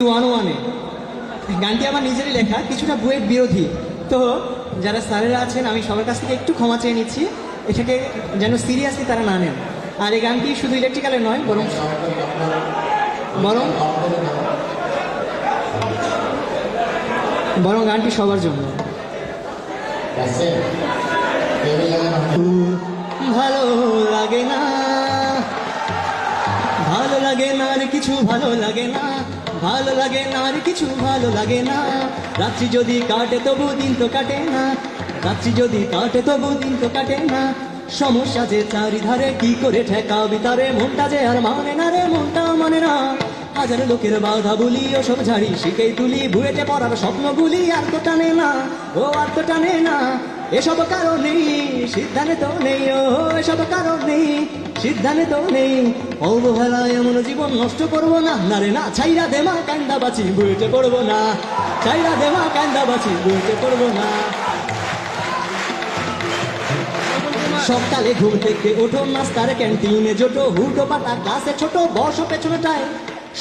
ওয়ানে গানটি আমার নিজেরই লেখা, কিছুটা বুয়েট বিরোধী। তো যারা স্যারেরা আছেন আমি সবার কাছ থেকে একটু ক্ষমা চেয়ে নিচ্ছি, এটাকে যেন সিরিয়াসলি তারা না নেন। আর এই গানটি শুধু ইলেকট্রিক্যালের নয়, বরং বরং বরং গানটি সবার জন্য। ভালো লাগে না, ভালো লাগে না আর কিছু ভালো লাগে না, ভালো লাগে না আর কিছু ভালো লাগে না। রাত্রি যদি কাটে তবু দিন তো কাটে না, রাত্রি যদি কাটে তবু দিন তো কাটে না। সমস্যা যে চারিধারে কি করে ঠেকাবি তারে, মনটা যে আর মানে না রে, মনটা মানে না। হাজার লোকের বাধা বলি ও সব ঝাড়ি শিখেই তুলি, বুয়েটে পড়ার স্বপ্নগুলি আর তো টানে না, ও আর তো টানে না। এসব কারণে সিদ্ধান্ত তো নেই, ও এসব কারণে সিদ্ধান্ত তো নেই। অবহেলায় এমন জীবন নষ্ট করবো না, না রে না। ছাইরা দেমা কান্দা বাঁচি বুয়েটে পড়বো না, ছাইরা দেমা কান্দা বাঁচি বুয়েটে পড়বো না। সকালে ঘুম থেকে ওঠো, নাস্তার ক্যান্টিনে জোটো, হুটো পাতা ক্লাসে ছোট, বসো পেছনেটায়।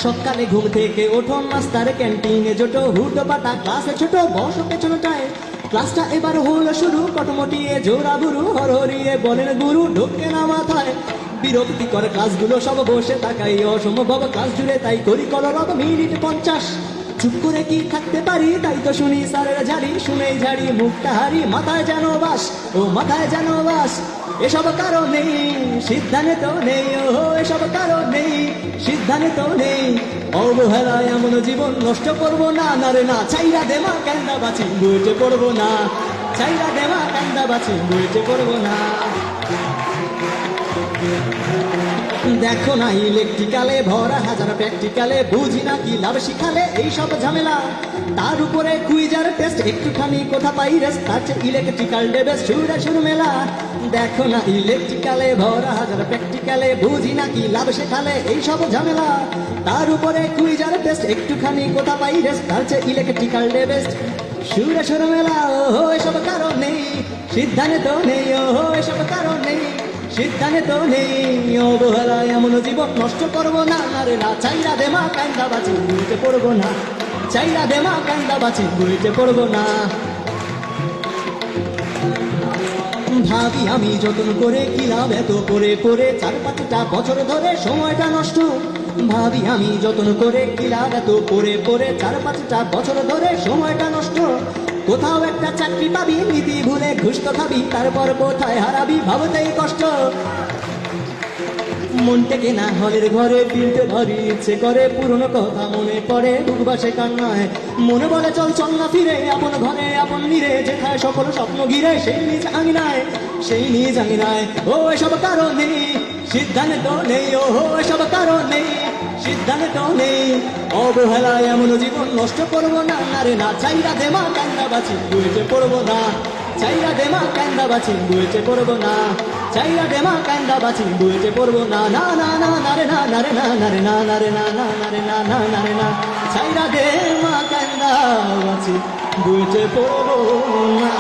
সকালে ঘুম থেকে ওঠো, নাস্তার ক্যান্টিনে জোটো, হুটো পাতা ক্লাসে ছোট, বসো পেছনেটায়। ক্লাসটা এবার হলো শুরু, কটমটিয়ে জোড়া বুড়ু হরহরিয়ে বলেন গুরু, ঢোকে না মাথায়। বিরক্তিকর ক্লাসগুলো সব বসে তাকাই, অসম্ভব ক্লাস জুড়ে তাই করি কলরব মিনিট 50। চুপ করে কি থাকতে পারি, তাই তো শুনি স্যারের ঝাড়ি, শুনেই ঝাড়ি মুখটা হারি, মাথায় যেন বাস, ও মাথায় যেন বাস। এসব কারণে সিদ্ধান্ত নেই, ও এসব কারণে সিদ্ধান্ত নেই। অবহেলায় এমন জীবন নষ্ট করবো না, না রে না। ছাইরা দেমা কান্দা বাঁচি বুয়েটে পড়বো না, ছাইরা দেমা কান্দা বাঁচি বুয়েটে পড়বো না। দেখো না ইলেকট্রিক্যালে ভরা হাজার প্র্যাকটিক্যালে, বুঝি না কি লাভ শিখালে এইসব ঝামেলা। তার উপরে কুইজার টেস্ট, একটুখানি কোথা পাই রেস্ট, তার চেয়ে ইলেকট্রিক্যাল ডেবে সুরে সুর মেলা। দেখো না ইলেকট্রিক্যালে ভরা হাজার প্র্যাকটিক্যালে, বুঝি না কি লাভ শেখালে এইসব ঝামেলা। তার উপরে কুইজার টেস্ট, একটুখানি কোথা পাই রেস্ট, তার চেয়ে ইলেকট্রিক্যাল ডেবে সুরে সুর মেলা। ও এসব কারণে সিদ্ধান্ত নেই, ও এসব কারণে সিদ্ধান্ত নেই। অবহেলায় এমন জীবন নষ্ট করবো না, না রে না। ছাইরা দেমা কান্দা বাঁচি বুয়েটে পড়বো না, ছাইরা দেমা কান্দা বাঁচি বুয়েটে পড়বো না। ভাবি আমি যতন করে কি লাভ এত পরে পরে, 4-5টা বছর ধরে সময়টা নষ্ট। ভাবি আমি যতন করে কি লাভ এত পরে পরে, 4-5টা বছর ধরে সময়টা নষ্ট। কোথাও একটা চাকরি পাবি, নীতি ভুলে ঘুষ তো খাবি, তারপর কোথায় হারাবি ভাবতেই কষ্ট। মন থেকে না হলের ঘরে ফিরতে ভারী ইচ্ছে করে, পুরনো কথা মনে পড়ে বুক বাসে কান্নায়। মনে বলে চল চল না ফিরে আপন ঘরে আপন নিরে, যেখায় সকল স্বপ্ন ঘিরে সেই নিজ আঙিনায়, সেই নিজ আঙিনায়। ও এসব কারণে সিদ্ধান্ত নেই, ও এসব কারণে সিদ্ধান্ত নেই। অবহেলায় এমন জীবন নষ্ট করবো না, না রে না। ছাইরা দেমা কান্দা বাঁচি বুয়েটে পড়বো না, ছাইরা দেমা কান্দা বাঁচি বুয়েটে পড়বো না, ছাইরা দেমা কান্দা বাঁচি বুয়েটে পড়বো না। না না না না রে না, না রে না, না রে না, না রে না, না না রে না, না না রে না। ছাইরা দেমা কান্দা বাঁচি বুয়েটে পড়বো না।